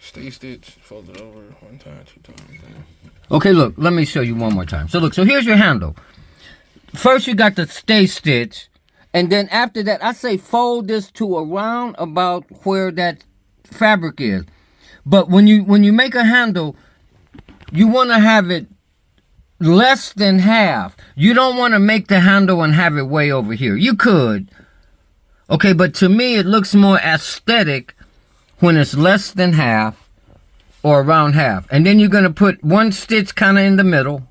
Stay stitch, fold it over 1 time, 2 times. Okay, look, let me show you one more time. So look, so here's your handle. First you got the stay stitch, and then after that, I say fold this to around about where that fabric is. But when you make a handle, you want to have it less than half. You don't want to make the handle and have it way over here. You could, okay, but to me it looks more aesthetic when it's less than half or around half. And then you're going to put one stitch kind of in the middle.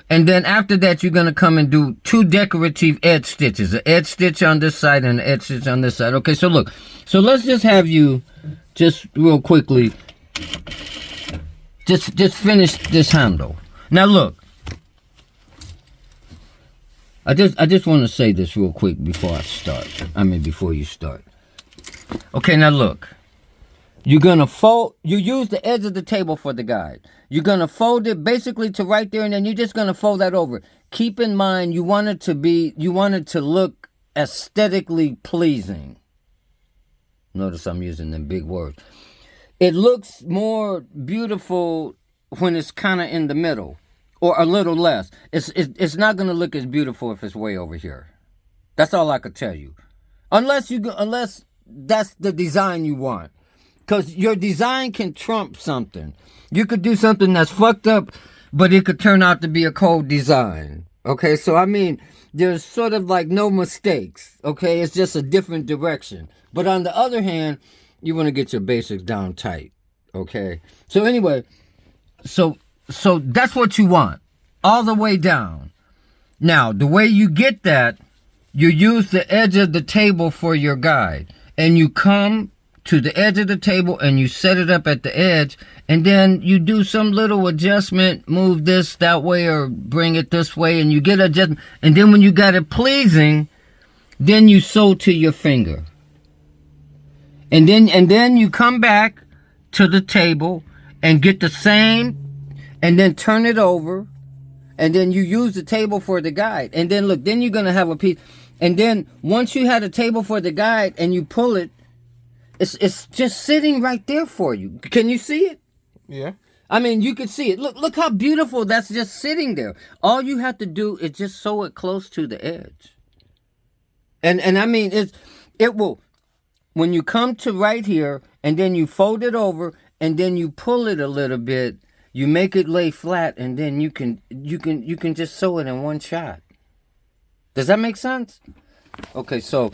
And then after that, you're going to come and do 2 decorative edge stitches. An edge stitch on this side and an edge stitch on this side. Okay, so look. So let's just have you, just real quickly, just finish this handle. Now look. I just want to say this real quick before before you start. Okay, now look. You're going to fold, you use the edge of the table for the guide. You're going to fold it basically to right there, and then you're just going to fold that over. Keep in mind, you want it to look aesthetically pleasing. Notice I'm using them big words. It looks more beautiful when it's kind of in the middle, or a little less. It's not going to look as beautiful if it's way over here. That's all I could tell you. Unless that's the design you want. Because your design can trump something. You could do something that's fucked up, but it could turn out to be a cold design. Okay, so I mean, there's sort of like no mistakes. Okay, it's just a different direction. But on the other hand, you want to get your basics down tight. Okay, so anyway, so that's what you want, all the way down. Now, the way you get that, you use the edge of the table for your guide, and you come to the edge of the table and you set it up at the edge, and then you do some little adjustment, move this that way or bring it this way, and you get adjustment. And then when you got it pleasing, then you sew to your finger. And then you come back to the table and get the same, and then turn it over, and then you use the table for the guide. And then look, then you're going to have a piece. And then once you had a table for the guide and you pull it, it's just sitting right there for you. Can you see it? Yeah. I mean, you can see it. Look how beautiful that's just sitting there. All you have to do is just sew it close to the edge. And I mean, it will, when you come to right here and then you fold it over and then you pull it a little bit, you make it lay flat, and then you can just sew it in one shot. Does that make sense? Okay, so